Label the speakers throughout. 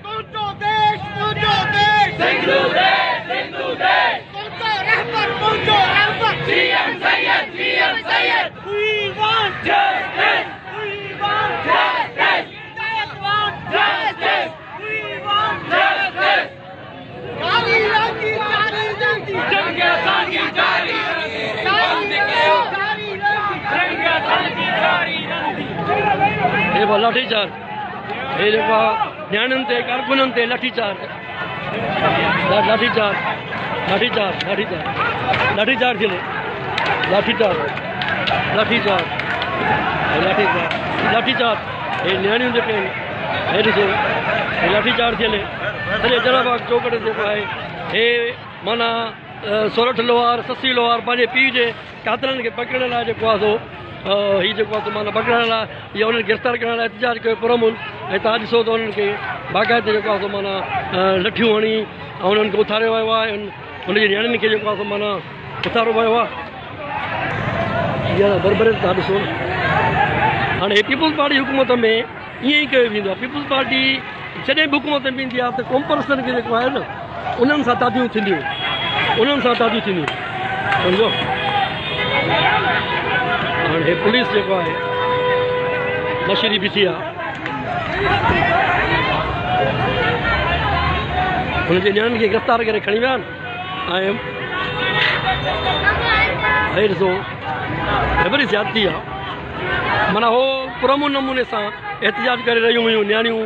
Speaker 1: तुझो देश सिंधु देश तुझो रहबर तुझो रहबर CM Syed we want justice we want justice we want justice जारी रंगी जंग सागी जारी
Speaker 2: ये वो लाठीचार्ज ये जेको न्याणियुनि ते कारकुननि ते लाठीचार्ज हे न्याणियूं जेके आहिनि हे ॾिसो हे लाठीचार्ज थियले सॼे जलाबाग चौकट जेको आहे हे माना सोरठ लोहार ससी लोहार पंहिंजे पीउ जे कातलनि खे पकड़ण लाइ जेको आहे सो हीअ जेको आहे माना पकड़ण लाइ या उन्हनि गिरफ़्तार करण लाइ एहतजाज कयो पुरअमन ऐं तव्हां ॾिसो त उन्हनि खे बाक़ाइदे जेको आहे सो माना लठियूं हणी ऐं उन्हनि खे उथारियो वियो आहे उनजी नियाणियुनि खे जेको आहे सो माना उथारियो वियो आहे इहा बराबरि तव्हां ॾिसो हाणे पीपुल्स पार्टी हुकूमत में ईअं ई कयो वेंदो आहे पीपुल्स पार्टी जॾहिं बि हुकूमत में ईंदी आहे त कॉम्परसन खे जेको आहे न उन्हनि सां तादियूं थींदियूं सम्झो हाणे हे पुलिस जेको आहे मशीरी बीठी आहे हुनजे नियाणियुनि खे गिरफ़्तार करे खणी विया आहिनि ऐं ॾिसो वरी ज़्यादती आहे माना हो पुरअमन नमूने सां एहतजाज करे रहियूं हुयूं नियाणियूं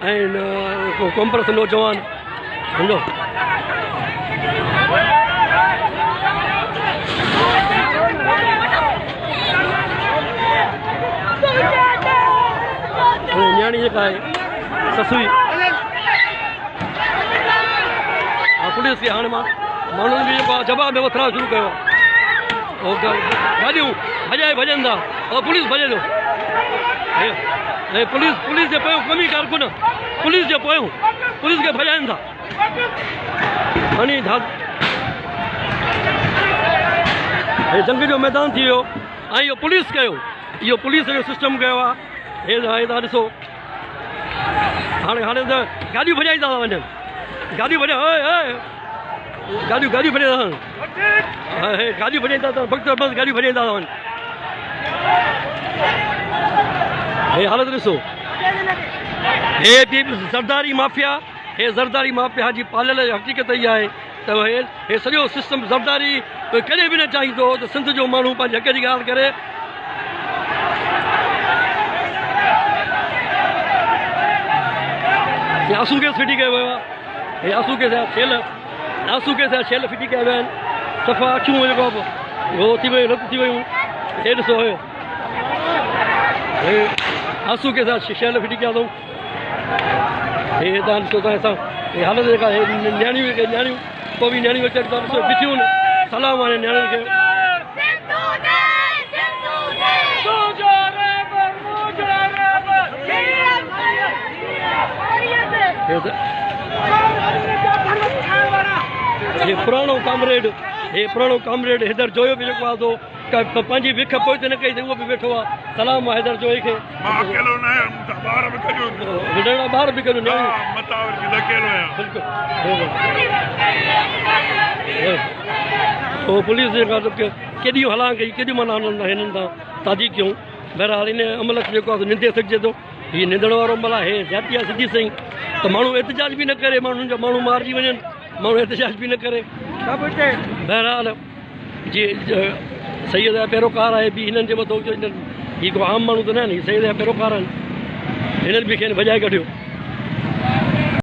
Speaker 2: ऐं कॉम्परस नौजवान सम्झो नियाणी जेका आहे ससुई पुलिस खे हाणे माण्हुनि बि जेको आहे जवाब में वठणु शुरू कयो आहे गाॾियूं भॼाए भॼनि था पुलिस भॼे थो ऐं पुलिस जे पोयों कमी कारकुन पुलिस जे पोयों पुलिस खे भॼाइनि था हाणे जंग जो मैदान थी वियो ऐं इहो पुलिस कयो इहो पुलिस जो सिस्टम कयो आहे हे तव्हां ॾिसो हाणे त गाॾियूं भॼाईंदा था वञनि गाॾियूं भॼाईंदा था भक्त बस गाॾियूं भॼाईंदा था वञनि हे हालत ॾिसो हे ज़रदारी माफ़िया जी पालियल हक़ीक़त इहा आहे त हे सॼो सिस्टम ज़रदारी कॾहिं बि न चाहींदो त सिंध जो माण्हू पंहिंजे हक़ जी ॻाल्हि करे आंसू गैस फिटी कयो वियो आहे हे आंसू गैस जा छेल फिटी कया विया आहिनि सफ़ा अखियूं जेको आहे उहो थी वियूं रत थी वियूं हे ॾिसो हे आंसू गैस जा छेल फिटी कया अथऊं हे तव्हां ॾिसो तव्हां हे हालत जेका हे नियाणियूं पोइ बि नियाणियूं अचनि था ॾिसो बीठियूं आहिनि सलाम आहे नियाणियुनि खे हे पुराणो कामरेड हैदर जोयो बि जेको आहे पंहिंजी विख पोइ न कई त उहो बि वेठो आहे सलाम आहे हैदर जोए खे ॿार बि कयो पुलिस जेका केॾियूं हलां कई केॾियूं माना हिननि तां ताज़ी कयूं बहरहाल इन अमल खे जेको आहे निंदे सघिजे थो हीअ निंदण वारो अमल आहे जाती आहे सिधी सही त माण्हू एहतजाज बि न करे माण्हुनि जा माण्हू मारिजी वञनि माण्हू एहतजाज बि न करे बहरहाल जीअं सैयद जा पैरोकार आहे बि हिननि जे मथां हीअ को आम माण्हू त न आहिनि सैयद जा पैरोकार आहिनि हिननि बि खेनि भॼाए कढियो